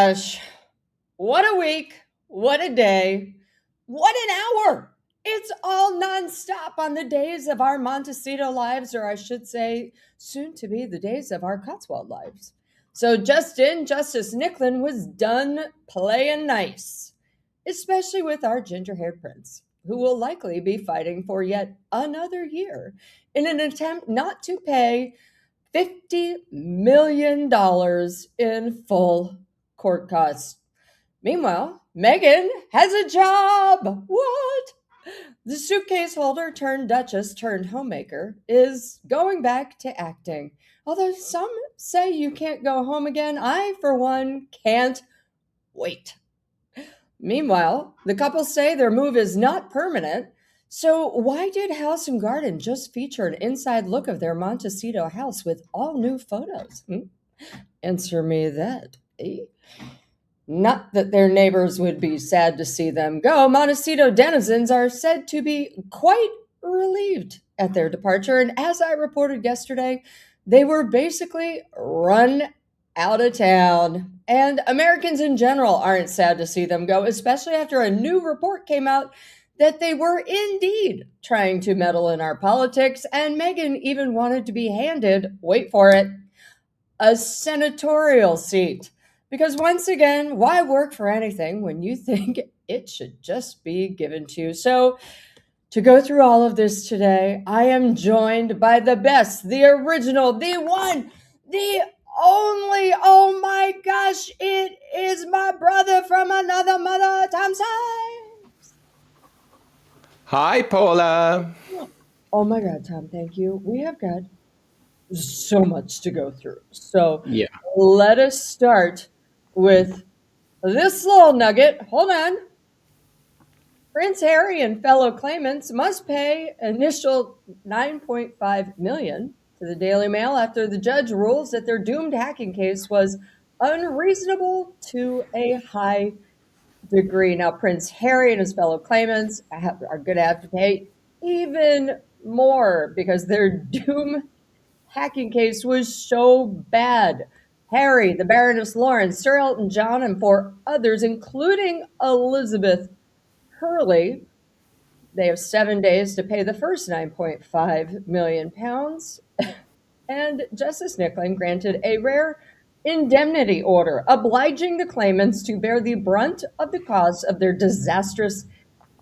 gosh. What a week. What a day. What an hour. It's all nonstop on the days of our Montecito lives, or I should say, soon to be the days of our Cotswold lives. So just in, Justice Nicklin was done playing nice, especially with our ginger haired prince, who will likely be fighting for yet another year in an attempt not to pay $50 million in full court costs. Meanwhile, Meghan has a job. What? The suitcase holder turned Duchess turned homemaker is going back to acting. Although some say you can't go home again, I, for one, can't wait. Meanwhile, the couple say their move is not permanent. So why did House and Garden just feature an inside look of their Montecito house with all new photos? Answer me that. Not that their neighbors would be sad to see them go. Montecito denizens are said to be quite relieved at their departure. And as I reported yesterday, they were basically run out of town. And Americans in general aren't sad to see them go, especially after a new report came out that they were indeed trying to meddle in our politics. And Meghan even wanted to be handed, wait for it, a senatorial seat. Because once again, why work for anything when you think it should just be given to you? So, to go through all of this today, I am joined by the best, the original, the one, the only, oh my gosh, it is my brother from another mother, Tom Symes. Hi, Paula. Oh my God, Tom, thank you. We have got so much to go through. So, Yeah. let us start with this little nugget. Hold on. Prince Harry and fellow claimants must pay initial $9.5 million to the Daily Mail after the judge rules that their doomed hacking case was unreasonable to a high degree. Now, Prince Harry and his fellow claimants are going to have to pay even more because their doomed hacking case was so bad. Harry, the Baroness Lawrence, Sir Elton John, and 4 others, including Elizabeth Hurley, they have 7 days to pay the first £9.5 million. And Justice Nicklin granted a rare indemnity order, obliging the claimants to bear the brunt of the costs of their disastrous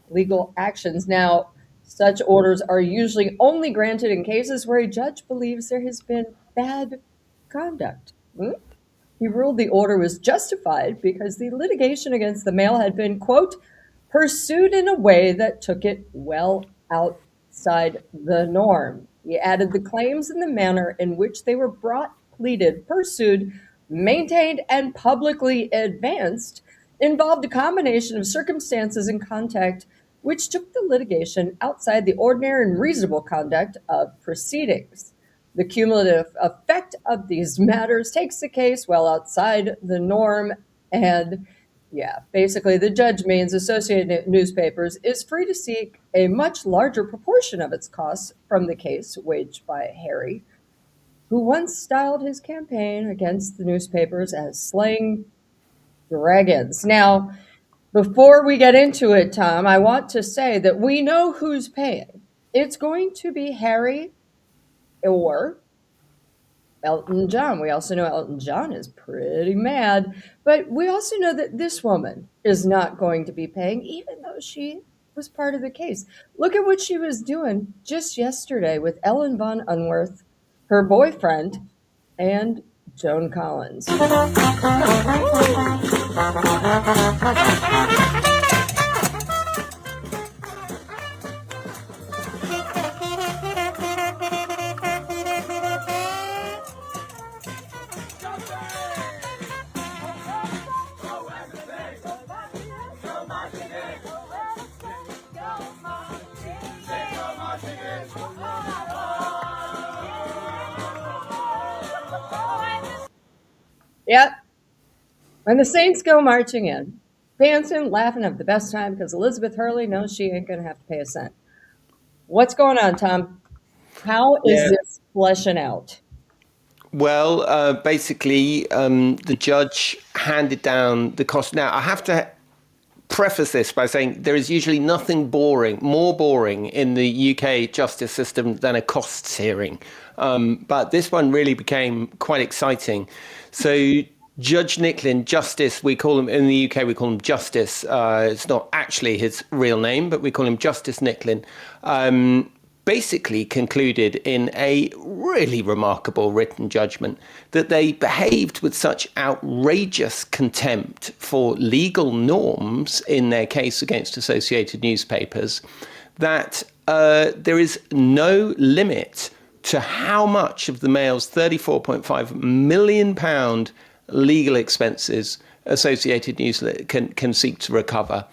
legal actions. Now, such orders are usually only granted in cases where a judge believes there has been bad conduct. He ruled the order was justified because the litigation against the Mail had been, quote, pursued in a way that took it well outside the norm. He added the claims in the manner in which they were brought, pleaded, pursued, maintained, and publicly advanced involved a combination of circumstances and contact which took the litigation outside the ordinary and reasonable conduct of proceedings. The cumulative effect of these matters takes the case well outside the norm, and basically the judge means Associated Newspapers is free to seek a much larger proportion of its costs from the case waged by Harry, who once styled his campaign against the newspapers as slaying dragons. Now, before we get into it, Tom, I want to say that we know who's paying. It's going to be Harry or Elton John. We also know Elton John is pretty mad, but we also know that this woman is not going to be paying, even though she was part of the case. Look at what she was doing just yesterday with Ellen von Unworth, her boyfriend, and Joan Collins. Yep. When the Saints go marching in, dancing, laughing, have the best time because Elizabeth Hurley knows she ain't going to have to pay a cent. What's going on, Tom? How is this fleshing out? Well, basically, the judge handed down the cost. Now, I have to preface this by saying there is usually nothing more boring in the UK justice system than a costs hearing. But this one really became quite exciting. So Judge Nicklin, Justice, we call him in the UK, we call him Justice. It's not actually his real name, but we call him Justice Nicklin. Basically concluded in a really remarkable written judgment that they behaved with such outrageous contempt for legal norms in their case against Associated Newspapers that there is no limit to how much of the Mail's £34.5 million legal expenses Associated News can seek to recover.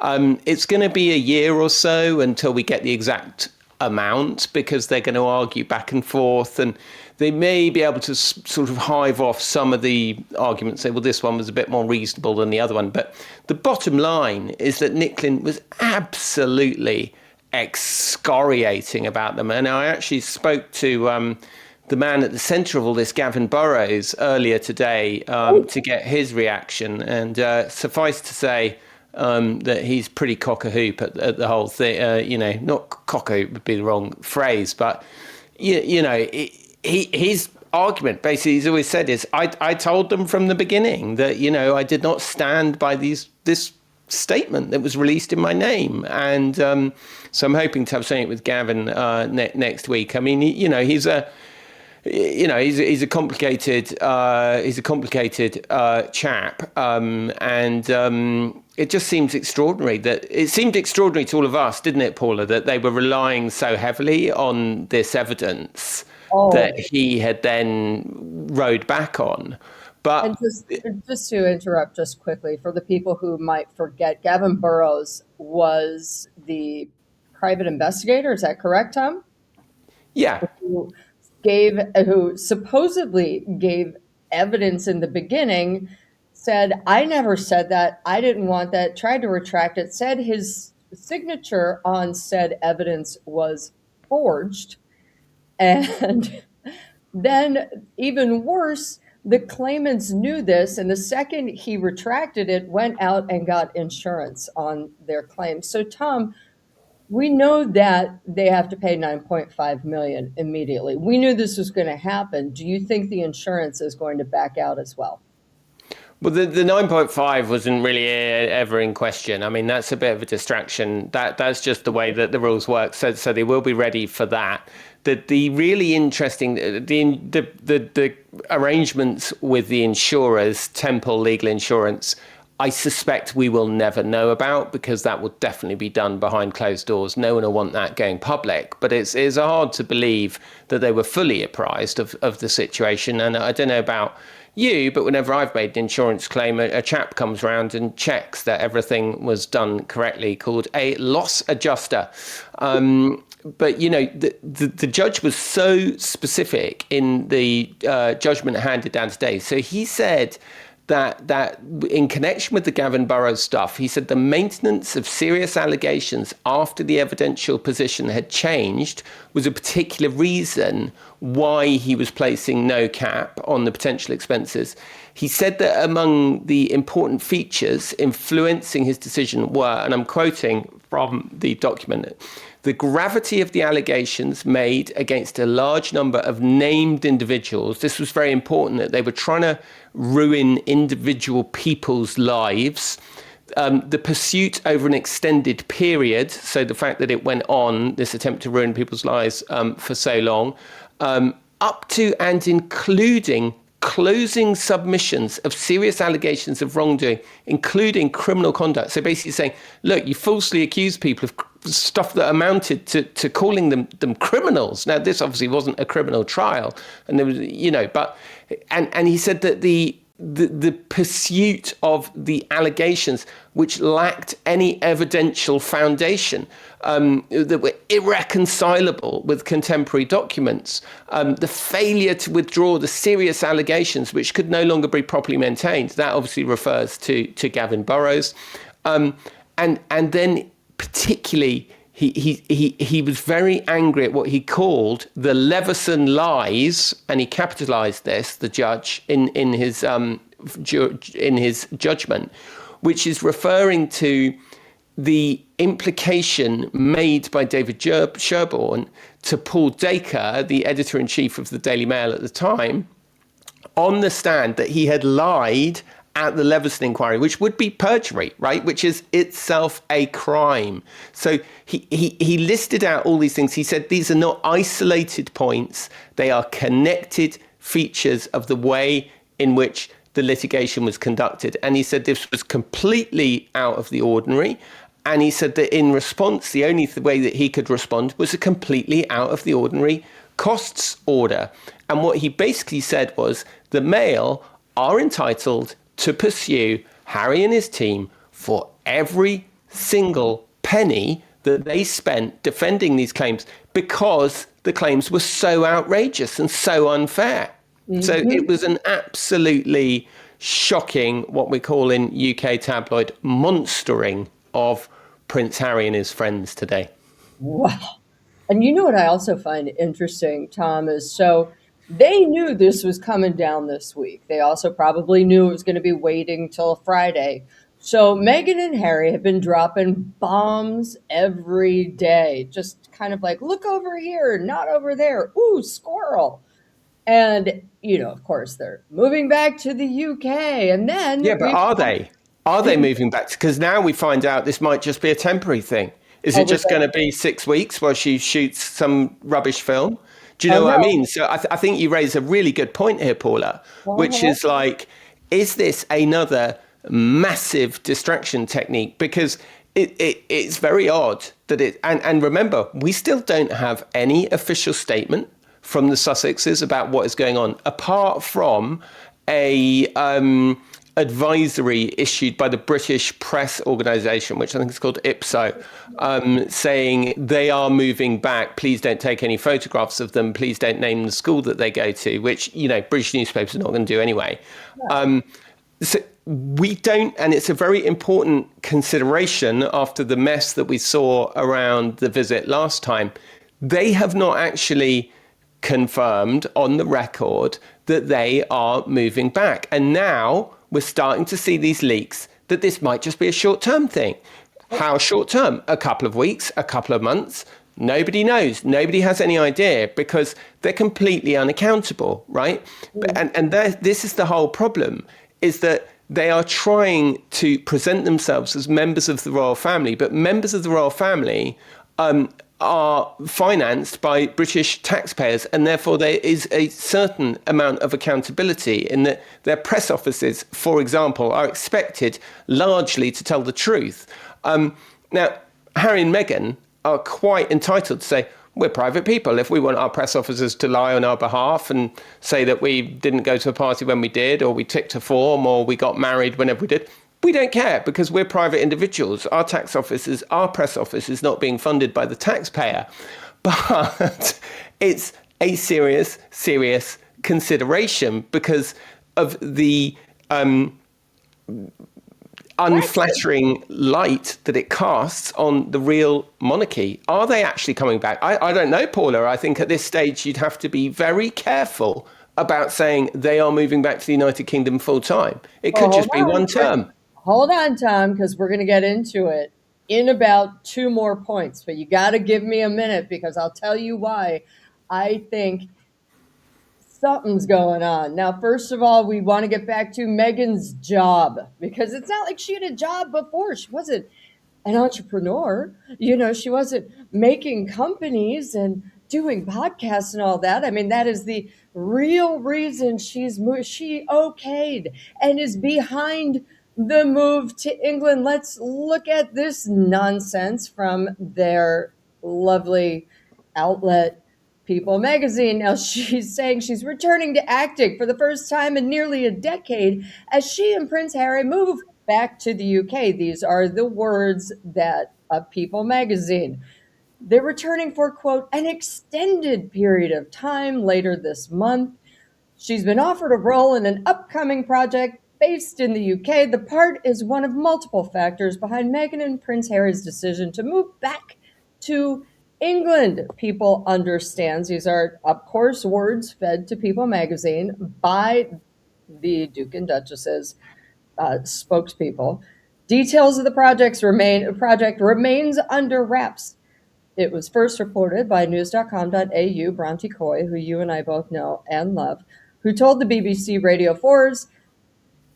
It's going to be a year or so until we get the exact amount, because they're going to argue back and forth, and they may be able to sort of hive off some of the arguments, say, well, this one was a bit more reasonable than the other one. But the bottom line is that Nicklin was absolutely excoriating about them. And I actually spoke to the man at the centre of all this, Gavin Burrows, earlier today to get his reaction. And suffice to say, that he's pretty cock-a-hoop at the whole thing. Not cock-a-hoop would be the wrong phrase, but, his argument, basically, he's always said is, I told them from the beginning that, I did not stand by this statement that was released in my name. And so I'm hoping to have something with Gavin next week. I mean, he's a complicated chap, and it just seems extraordinary it seemed extraordinary to all of us, didn't it, Paula, that they were relying so heavily on this evidence that he had then rode back on. But and just to interrupt just quickly, for the people who might forget, Gavin Burrows was the private investigator. Is that correct, Tom? Yeah. Who supposedly gave evidence in the beginning, said, I never said that, I didn't want that, tried to retract it, said his signature on said evidence was forged. And then, even worse, the claimants knew this, and the second he retracted it, went out and got insurance on their claims. So, Tom, we know that they have to pay $9.5 million immediately. We knew this was going to happen. Do you think the insurance is going to back out as well? Well, the 9.5 wasn't really ever in question. I mean, that's a bit of a distraction. That's just the way that the rules work. So they will be ready for that. The really interesting, the arrangements with the insurers, Temple Legal Insurance, I suspect we will never know about, because that will definitely be done behind closed doors. No one will want that going public. But it's hard to believe that they were fully apprised of the situation. And I don't know about you, but whenever I've made an insurance claim, a chap comes around and checks that everything was done correctly, called a loss adjuster. But, the judge was so specific in the judgment handed down today. So he said that in connection with the Gavin Burrows stuff, he said the maintenance of serious allegations after the evidential position had changed was a particular reason why he was placing no cap on the potential expenses. He said that among the important features influencing his decision were, and I'm quoting from the document, the gravity of the allegations made against a large number of named individuals. This was very important, that they were trying to ruin individual people's lives. The pursuit over an extended period, so the fact that it went on, this attempt to ruin people's lives for so long, up to and including closing submissions of serious allegations of wrongdoing, including criminal conduct. So basically saying, look, you falsely accuse people of stuff that amounted to calling them criminals. Now, this obviously wasn't a criminal trial. And there was, but, and he said that the pursuit of the allegations which lacked any evidential foundation, that were irreconcilable with contemporary documents, the failure to withdraw the serious allegations which could no longer be properly maintained, that obviously refers to Gavin Burrows. And then particularly, he was very angry at what he called the Leveson lies, and he capitalized this, the judge, in his judgment, which is referring to the implication made by David Sherborne to Paul Dacre, the editor-in-chief of the Daily Mail at the time, on the stand that he had lied at the Leveson inquiry, which would be perjury, right? Which is itself a crime. So he listed out all these things. He said these are not isolated points. They are connected features of the way in which the litigation was conducted. And he said this was completely out of the ordinary. And he said that in response, the only way that he could respond was a completely out of the ordinary costs order. And what he basically said was the Mail are entitled to pursue Harry and his team for every single penny that they spent defending these claims, because the claims were so outrageous and so unfair. Mm-hmm. So it was an absolutely shocking, what we call in UK tabloid, monstering of Prince Harry and his friends today. Wow. And you know what I also find interesting, Tom, is so they knew this was coming down this week. They also probably knew it was going to be waiting till Friday. So Meghan and Harry have been dropping bombs every day, just kind of like, look over here, not over there. Ooh, squirrel. And, you know, of course, they're moving back to the UK. And then... Yeah, but are they? Are they moving back? Because now we find out this might just be a temporary thing. Is it just going to be 6 weeks while she shoots some rubbish film? Do you know what I mean? So I think you raise a really good point here, Paula, which is like, is this another massive distraction technique? Because it's very odd that and remember, we still don't have any official statement from the Sussexes about what is going on, apart from a advisory issued by the British press organisation, which I think is called IPSO, saying they are moving back. Please don't take any photographs of them. Please don't name the school that they go to, which, you know, British newspapers are not going to do anyway. So we don't, and it's a very important consideration after the mess that we saw around the visit last time. They have not actually confirmed on the record that they are moving back. And now we're starting to see these leaks that this might just be a short-term thing. How short-term? A couple of weeks, a couple of months? Nobody knows. Nobody has any idea, because they're completely unaccountable, right? And this is the whole problem, is that they are trying to present themselves as members of the royal family, but members of the royal family are financed by British taxpayers, and therefore there is a certain amount of accountability in that their press offices, for example, are expected largely to tell the truth. Now, Harry and Meghan are quite entitled to say, we're private people. If we want our press officers to lie on our behalf and say that we didn't go to a party when we did, or we ticked a form, or we got married whenever we did, we don't care, because we're private individuals. Our tax offices, our press office is not being funded by the taxpayer. But it's a serious consideration because of the unflattering light that it casts on the real monarchy. Are they actually coming back? I don't know, Paula. I think at this stage you'd have to be very careful about saying they are moving back to the United Kingdom full time. It could just be one term. Hold on, Tom, because we're going to get into it in about 2 more points. But you got to give me a minute, because I'll tell you why I think something's going on. Now, first of all, we want to get back to Meghan's job, because it's not like she had a job before. She wasn't an entrepreneur. You know, she wasn't making companies and doing podcasts and all that. I mean, that is the real reason she okayed and is behind the move to England. Let's look at this nonsense from their lovely outlet, People magazine. Now, she's saying she's returning to acting for the first time in nearly a decade as she and Prince Harry move back to the UK. These are the words that of People magazine. They're returning for, quote, an extended period of time later this month. She's been offered a role in an upcoming project based in the UK. The part is one of multiple factors behind Meghan and Prince Harry's decision to move back to England. People understands. These are, of course, words fed to People magazine by the Duke and Duchess's spokespeople. Details of the project remains under wraps. It was first reported by news.com.au, Bronte Coy, who you and I both know and love, who told the BBC Radio 4's,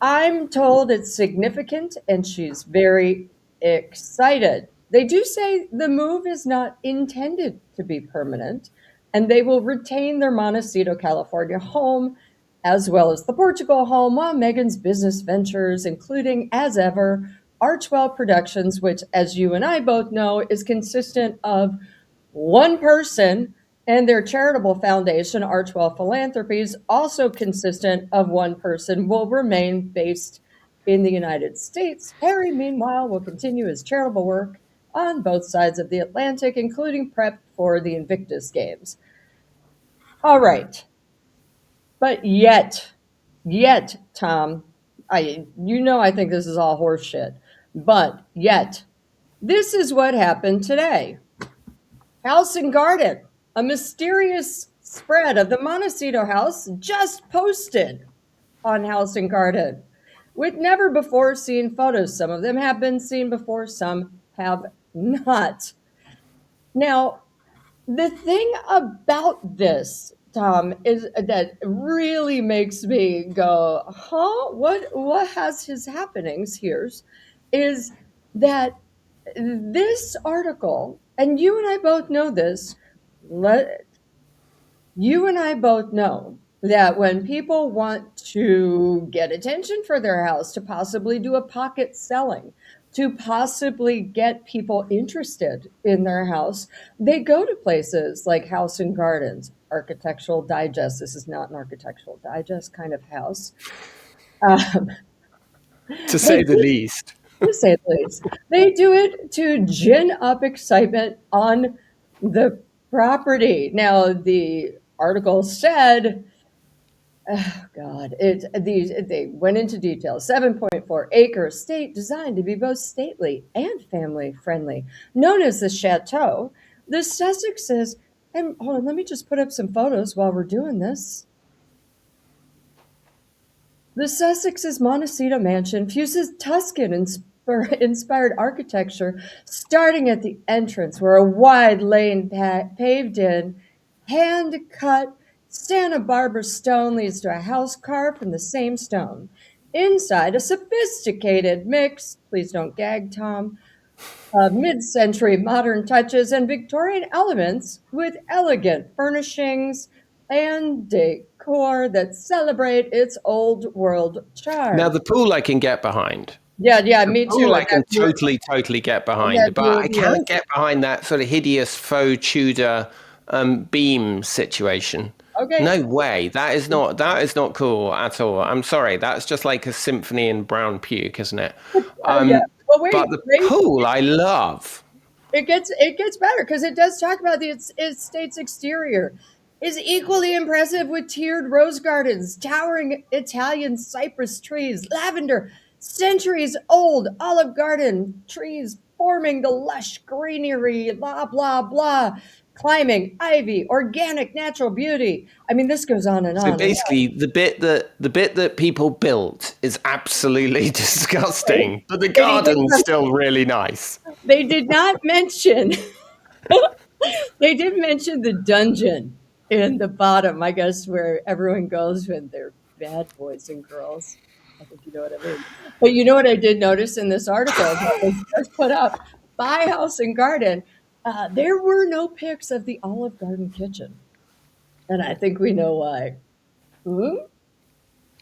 I'm told it's significant and she's very excited. They do say the move is not intended to be permanent and they will retain their Montecito, California home as well as the Portugal home while Meghan's business ventures, including, as ever, Archwell Productions, which, as you and I both know, is consistent of one person, and their charitable foundation, Archwell Philanthropies, also consistent of one person, will remain based in the United States. Harry, meanwhile, will continue his charitable work on both sides of the Atlantic, including prep for the Invictus Games. All right. But yet, Tom, I think this is all horseshit. But yet, this is what happened today. House and Garden, a mysterious spread of the Montecito house just posted on House and Garden with never before seen photos. Some of them have been seen before, some have not. Now, the thing about this, Tom, is that really makes me go, huh? What has his happenings here is that this article, and you and I both know this, you and I both know that when people want to get attention for their house, to possibly do a pocket selling, to possibly get people interested in their house, they go to places like House and Gardens, Architectural Digest. This is not an Architectural Digest kind of house. To say the least. To say the least. They do it to gin up excitement on the property. Now, the article said, oh God, they went into detail. 7.4-acre estate designed to be both stately and family friendly, known as the Chateau. The Sussexes, and hold on, let me just put up some photos while we're doing this. The Sussexes Montecito mansion fuses Tuscan-inspired architecture, starting at the entrance where a wide lane paved in, hand-cut Santa Barbara stone leads to a house carved from the same stone. Inside, a sophisticated mix, please don't gag, Tom, of mid-century modern touches and Victorian elements with elegant furnishings and decor that celebrate its old world charm. Now, the pool I can get behind. Yeah, me too. Pool I can totally get behind, but I can't get behind that sort of hideous faux Tudor beam situation. Okay. No way. That is not cool at all. I'm sorry. That's just like a symphony in brown puke, isn't it? Yeah. Well, but the pool I love. It gets better because it does talk about the estate's exterior is equally impressive with tiered rose gardens, towering Italian cypress trees, lavender, centuries-old Olive Garden trees forming the lush greenery, blah, blah, blah, climbing, ivy, organic natural beauty. I mean, this goes on and on. So basically, the bit that people built is absolutely disgusting, but the garden's still really nice. They did not mention... They did mention the dungeon in the bottom, I guess, where everyone goes when they're bad boys and girls. I think you know what I mean. But you know what I did notice in this article that was just put up by House and Garden? There were no pics of the Olive Garden kitchen. And I think we know why.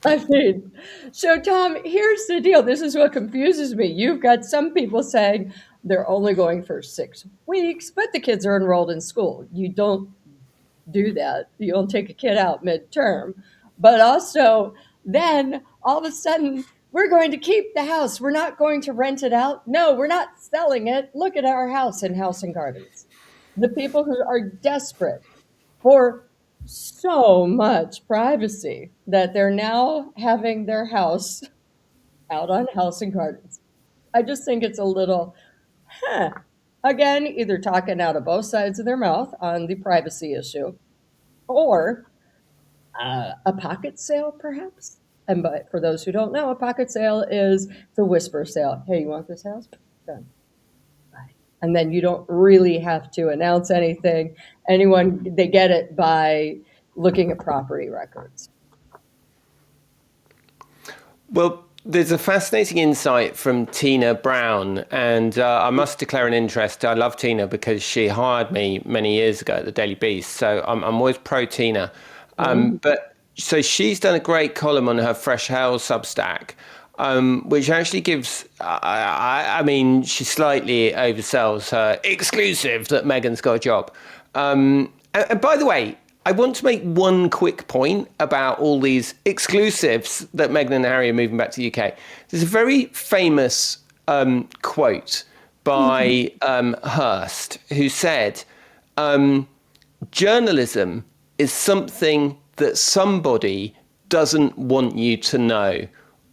I mean, so Tom, here's the deal. This is what confuses me. You've got some people saying they're only going for 6 weeks, but the kids are enrolled in school. You don't do that. You don't take a kid out midterm. But also, then all of a sudden, we're going to keep the house. We're not going to rent it out. No, we're not selling it. Look at our house in House and Gardens. The people who are desperate for so much privacy that they're now having their house out on House and Gardens. I just think it's a little, Again, either talking out of both sides of their mouth on the privacy issue, or a pocket sale, perhaps. And but for those who don't know, a pocket sale is the whisper sale. Hey, you want this house? Done. Bye. And then you don't really have to announce anything. They get it by looking at property records. Well, there's a fascinating insight from Tina Brown, and I must declare an interest. I love Tina because she hired me many years ago at the Daily Beast, so I'm always pro Tina. But so she's done a great column on her Fresh Hell Substack, which actually gives, I mean, she slightly oversells her exclusive that Meghan's got a job. And by the way, I want to make one quick point about all these exclusives that Meghan and Harry are moving back to the UK. There's a very famous quote by Hearst, who said, journalism is something that somebody doesn't want you to know.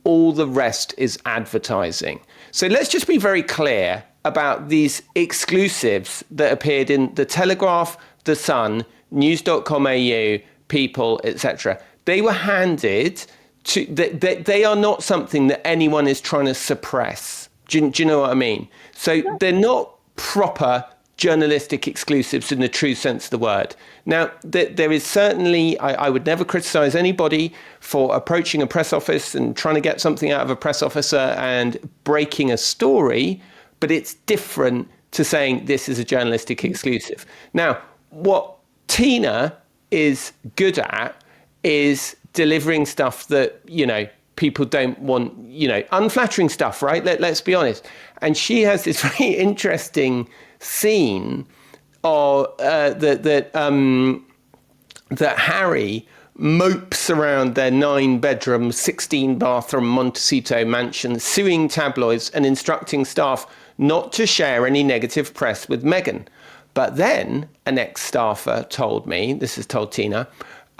All the rest is advertising. So let's just be very clear about these exclusives that appeared in The Telegraph, The Sun, news.com.au, People, etc. They were handed to, they are not something that anyone is trying to suppress. Do you know what I mean? So they're not proper journalistic exclusives in the true sense of the word. Now, there is certainly, I would never criticize anybody for approaching a press office and trying to get something out of a press officer and breaking a story, but it's different to saying this is a journalistic exclusive. Now, what Tina is good at is delivering stuff that, people don't want, unflattering stuff, right? Let's be honest. And she has this very interesting scene of that Harry mopes around their 9-bedroom, 16-bathroom Montecito mansion, suing tabloids and instructing staff not to share any negative press with Meghan. But then an ex-staffer told me, this is told Tina,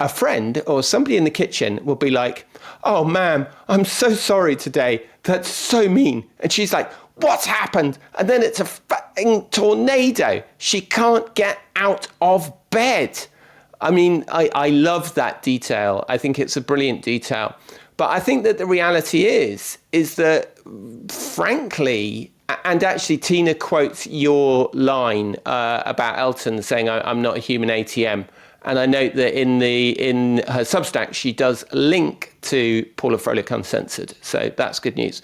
a friend or somebody in the kitchen will be like, oh, ma'am, I'm so sorry today. That's so mean. And she's like, what's happened? And then it's a fucking tornado. She can't get out of bed. I mean, I love that detail. I think it's a brilliant detail. But I think that the reality is that, frankly, and actually Tina quotes your line about Elton saying, I'm not a human ATM. And I note that in her Substack, she does link to Paula Froelich Uncensored. So that's good news.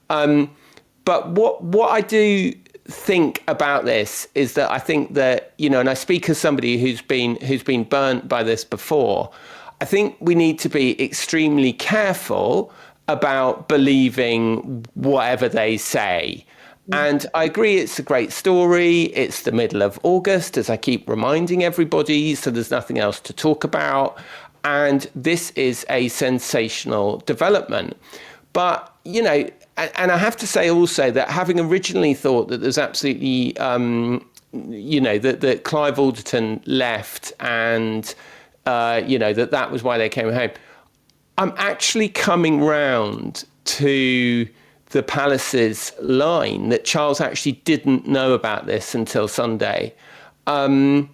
But what I do think about this is that I think that, and I speak as somebody who's been burnt by this before, I think we need to be extremely careful about believing whatever they say. And I agree, it's a great story. It's the middle of August, as I keep reminding everybody, so there's nothing else to talk about. And this is a sensational development. But, and I have to say also that having originally thought that there's absolutely, that Clive Alderton left and, that was why they came home, I'm actually coming round to the Palace's line that Charles actually didn't know about this until Sunday. And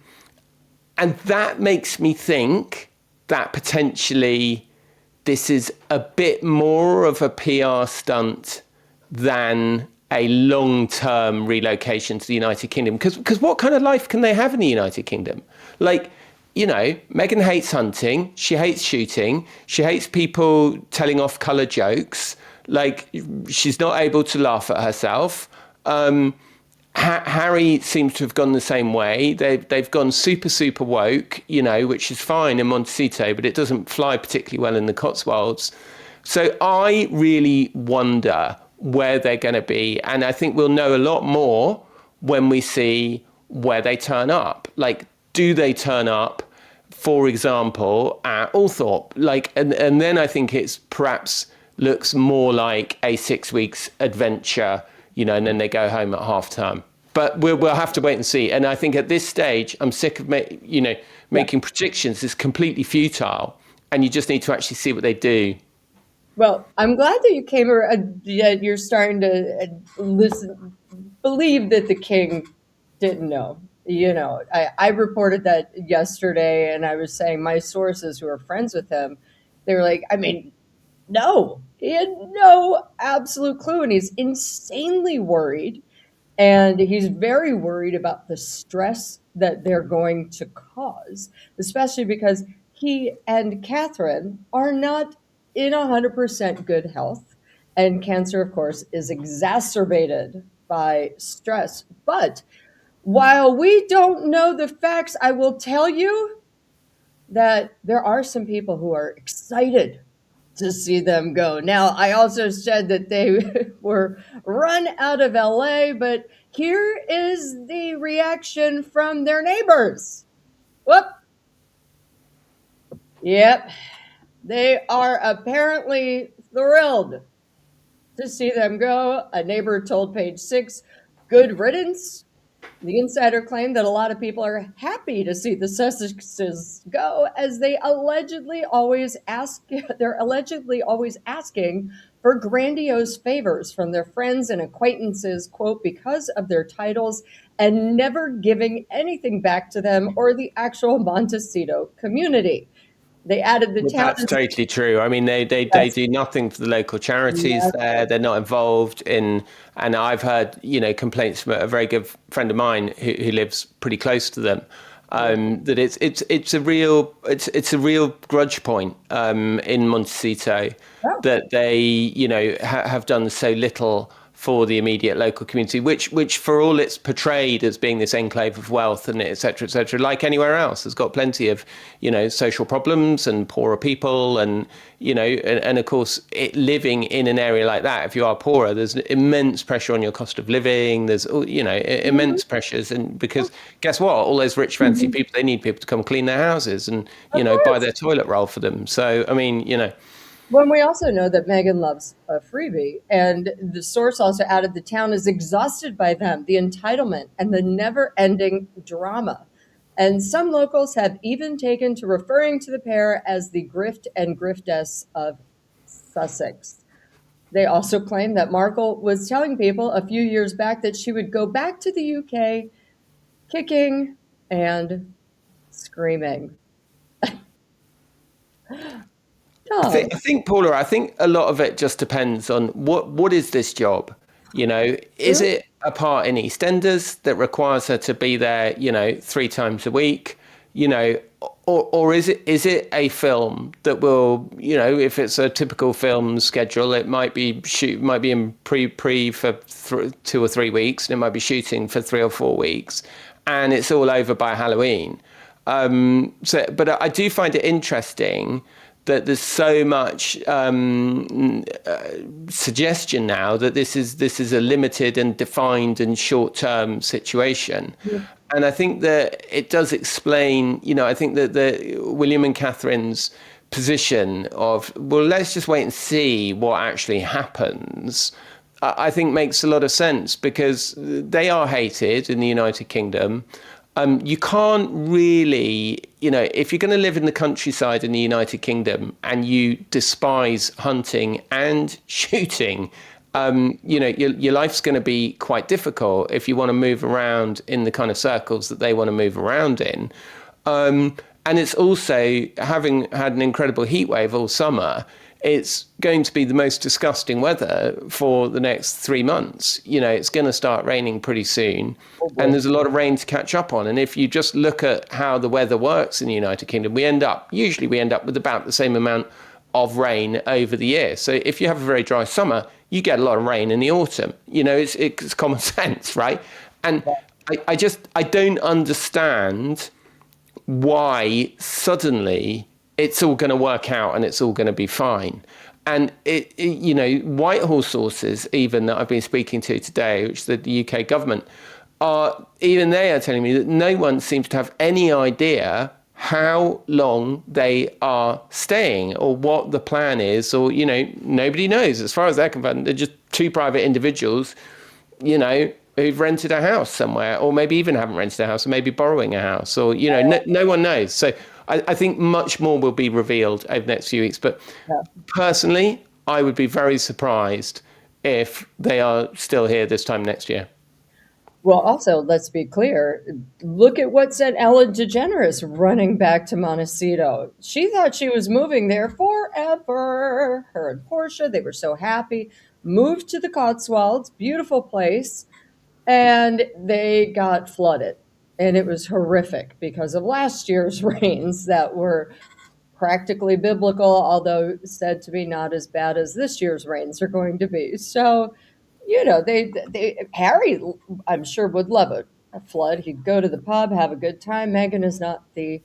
that makes me think that potentially this is a bit more of a PR stunt than a long-term relocation to the United Kingdom. Because what kind of life can they have in the United Kingdom? Like, Meghan hates hunting. She hates shooting. She hates people telling off-colour jokes. Like, she's not able to laugh at herself. Harry seems to have gone the same way. They've gone super woke, which is fine in Montecito, but it doesn't fly particularly well in the Cotswolds. So I really wonder where they're going to be. And I think we'll know a lot more when we see where they turn up. Like, do they turn up, for example, at Althorpe? Like, and then I think it's perhaps looks more like a 6 weeks adventure, and then they go home at half term. But we'll have to wait and see. And I think at this stage, I'm sick of making predictions. It's completely futile, and you just need to actually see what they do. Well, I'm glad that you came. You're starting to believe that the king didn't know. I reported that yesterday, and I was saying my sources who are friends with him, they were like, I mean, no, he had no absolute clue, and he's insanely worried. And he's very worried about the stress that they're going to cause, especially because he and Catherine are not in 100% good health. And cancer, of course, is exacerbated by stress. But while we don't know the facts, I will tell you that there are some people who are excited to see them go. Now, I also said that they were run out of LA, but here is the reaction from their neighbors. Whoop. Yep. They are apparently thrilled to see them go. A neighbor told Page Six, good riddance. The insider claimed that a lot of people are happy to see the Sussexes go, as they allegedly always ask. They're allegedly always asking for grandiose favors from their friends and acquaintances, quote, because of their titles, and never giving anything back to them or the actual Montecito community. They added the Well, town that's is totally true. I mean, they yes, do nothing for the local charities there. They're not involved in, and I've heard, complaints from a very good friend of mine who lives pretty close to them, that it's a real grudge point in Montecito oh, that they, have done so little for the immediate local community, which for all it's portrayed as being this enclave of wealth and et cetera, like anywhere else, has got plenty of, social problems and poorer people. And, and of course, living in an area like that, if you are poorer, there's immense pressure on your cost of living. There's, immense pressures. And because guess what? All those rich, fancy people, they need people to come clean their houses and, of buy course. their toilet roll for them. So, I mean, When we also know that Meghan loves a freebie, and the source also added the town is exhausted by them, the entitlement, and the never ending drama. And some locals have even taken to referring to the pair as the grift and griftess of Sussex. They also claim that Markle was telling people a few years back that she would go back to the UK kicking and screaming. Tom. I think, Paula, I think a lot of it just depends on what is this job? Is it a part in EastEnders that requires her to be there, 3 times a week? Or is it a film that will, if it's a typical film schedule, it might be in pre for 2 or 3 weeks, and it might be shooting for 3 or 4 weeks, and it's all over by Halloween. But I do find it interesting that there's so much suggestion now that this is a limited and defined and short-term situation. Yeah. And I think that it does explain, I think that the William and Catherine's position of, well, let's just wait and see what actually happens, I think makes a lot of sense, because they are hated in the United Kingdom. You can't really, if you're going to live in the countryside in the United Kingdom and you despise hunting and shooting, your life's going to be quite difficult if you want to move around in the kind of circles that they want to move around in. And it's also, having had an incredible heat wave all summer, it's going to be the most disgusting weather for the next 3 months. It's going to start raining pretty soon, and there's a lot of rain to catch up on. And if you just look at how the weather works in the United Kingdom, we end up with about the same amount of rain over the year. So if you have a very dry summer, you get a lot of rain in the autumn. It's common sense, right? And I don't understand why suddenly it's all going to work out and it's all going to be fine. And Whitehall sources, even that I've been speaking to today, which is the UK government, they are telling me that no one seems to have any idea how long they are staying or what the plan is, or nobody knows. As far as they're concerned, they're just 2 private individuals, who've rented a house somewhere, or maybe even haven't rented a house, or maybe borrowing a house, or no one knows. So I think much more will be revealed over the next few weeks. But personally, I would be very surprised if they are still here this time next year. Well, also, let's be clear. Look at what sent Ellen DeGeneres running back to Montecito. She thought she was moving there forever. Her and Portia, they were so happy. Moved to the Cotswolds, beautiful place, and they got flooded. And it was horrific because of last year's rains that were practically biblical, although said to be not as bad as this year's rains are going to be. So, Harry, I'm sure would love a flood. He'd go to the pub, have a good time. Meghan is not the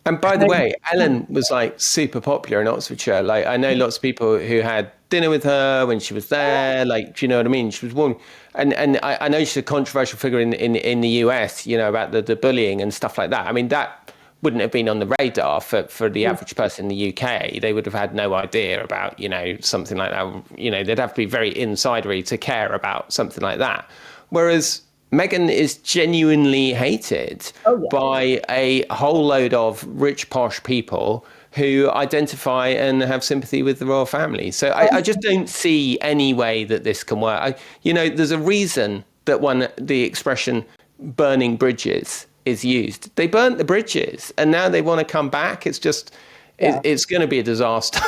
And by the kind. way, Ellen was like super popular in Oxfordshire. Like I know lots of people who had dinner with her when she was there. Like, do you know what I mean? She was one, and I know she's a controversial figure in the US. You know about the bullying and stuff like that. I mean that wouldn't have been on the radar for the average person in the UK. They would have had no idea about something like that. They'd have to be very insidery to care about something like that. Whereas Meghan is genuinely hated Oh yeah, by a whole load of rich, posh people who identify and have sympathy with the royal family. So I just don't see any way that this can work. There's a reason that the expression burning bridges is used. They burnt the bridges and now they want to come back. It's just, yeah. it's going to be a disaster.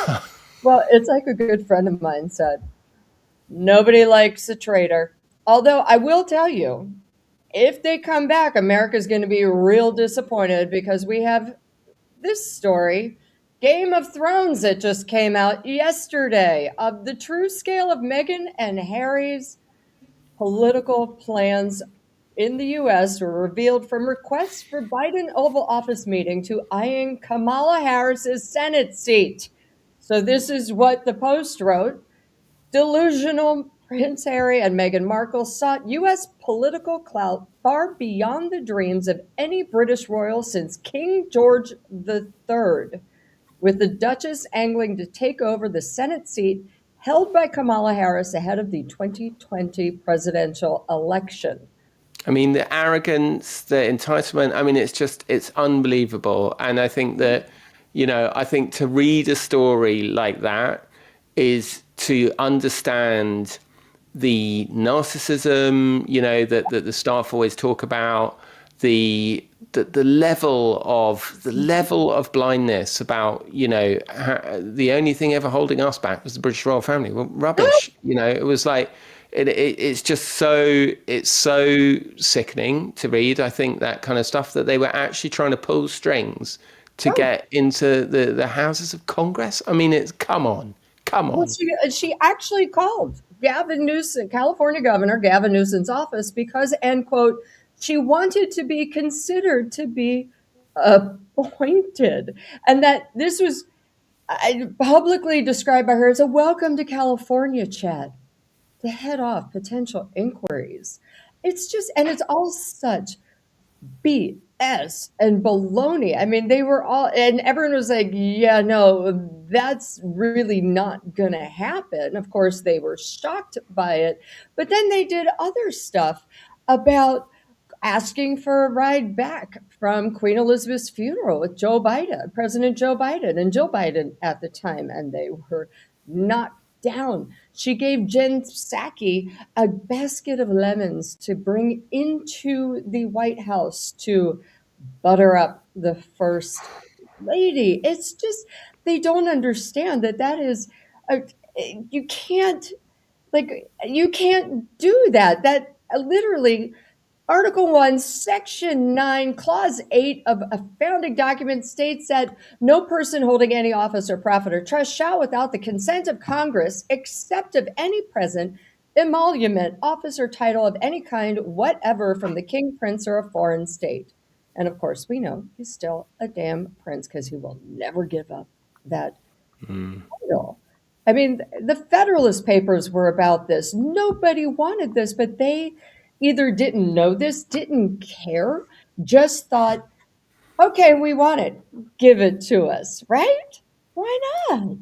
Well, it's like a good friend of mine said. Nobody likes a traitor. Although I will tell you, if they come back, America's going to be real disappointed because we have this story, Game of Thrones, that just came out yesterday of the true scale of Meghan and Harry's political plans in the US were revealed from requests for Biden Oval Office meeting to eyeing Kamala Harris's Senate seat. So this is what the Post wrote. Delusional Prince Harry and Meghan Markle sought U.S. political clout far beyond the dreams of any British royal since King George III, with the Duchess angling to take over the Senate seat held by Kamala Harris ahead of the 2020 presidential election. I mean, the arrogance, the entitlement, I mean, it's unbelievable. And I think that, I think to read a story like that is to understand the narcissism, that the staff always talk about, the level of blindness about, the only thing ever holding us back was the British royal family. Well, rubbish. It was like, it's so sickening to read. I think that kind of stuff that they were actually trying to pull strings to Oh, get into the houses of Congress. I mean, come on, come well, on. she actually called Gavin Newsom, California Governor Gavin Newsom's office because, end quote, she wanted to be considered to be appointed. And that this was publicly described by her as a welcome to California chat to head off potential inquiries. It's just, and it's all such BS and baloney. I mean, they were all, and everyone was like, yeah, no, that's really not going to happen. Of course, they were shocked by it. But then they did other stuff about asking for a ride back from Queen Elizabeth's funeral with Joe Biden, President Joe Biden, and Jill Biden at the time, and they were knocked down. She gave Jen Psaki a basket of lemons to bring into the White House to butter up the first lady. It's just, they don't understand that is, a, you can't, you can't do that. That literally Article 1, Section 9, Clause 8 of a founding document states that no person holding any office or profit or trust shall, without the consent of Congress, except of any present, emolument, office, or title of any kind whatever from the king, prince, or a foreign state. And of course, we know he's still a damn prince because he will never give up that title. I mean, the Federalist Papers were about this. Nobody wanted this, but they either didn't know this, didn't care, just thought, okay, we want it. Give it to us, right? Why not?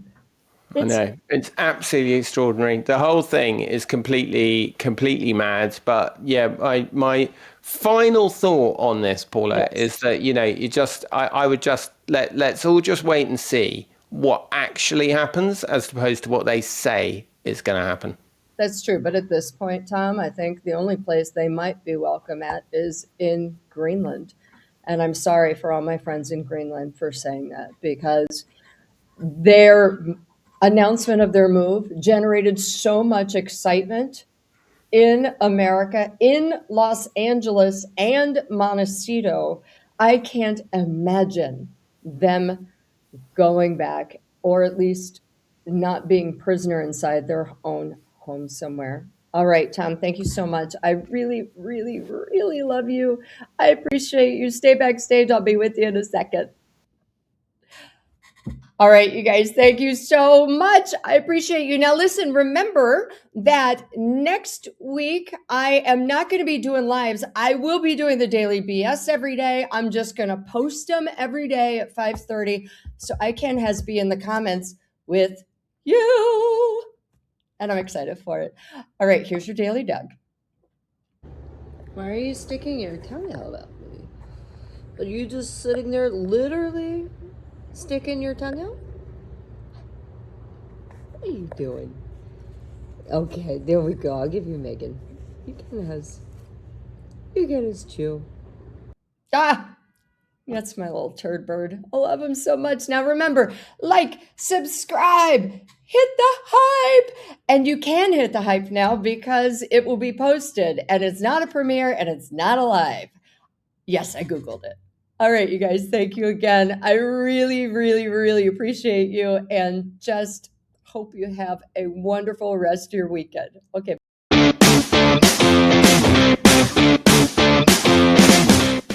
I It's know it's absolutely extraordinary. The whole thing is completely mad. But yeah, my final thought on this, Paula, yes. is that I would just let's all just wait and see what actually happens as opposed to what they say is going to happen. That's true. But at this point, Tom, I think the only place they might be welcome at is in Greenland. And I'm sorry for all my friends in Greenland for saying that, because their announcement of their move generated so much excitement in America, in Los Angeles and Montecito. I can't imagine them going back, or at least not being prisoner inside their own home somewhere. All right, Tom, thank you so much. I really, really, really love you. I appreciate you. Stay backstage. I'll be with you in a second. All right, you guys, thank you so much. I appreciate you. Now, listen, remember that next week I am not going to be doing lives. I will be doing the daily BS every day. I'm just going to post them every day at 5:30 so I can be in the comments with you. And I'm excited for it. All right, here's your daily Doug. Why are you sticking your tongue out at me? Are you just sitting there literally sticking your tongue out? What are you doing? Okay, there we go. I'll give you Megan. You can his chew. Ah, that's my little turd bird. I love him so much. Now remember, like, subscribe, hit the hype. And you can hit the hype now because it will be posted. And it's not a premiere and it's not a live. Yes, I Googled it. All right, you guys, thank you again. I really, really, really appreciate you, and just hope you have a wonderful rest of your weekend. Okay.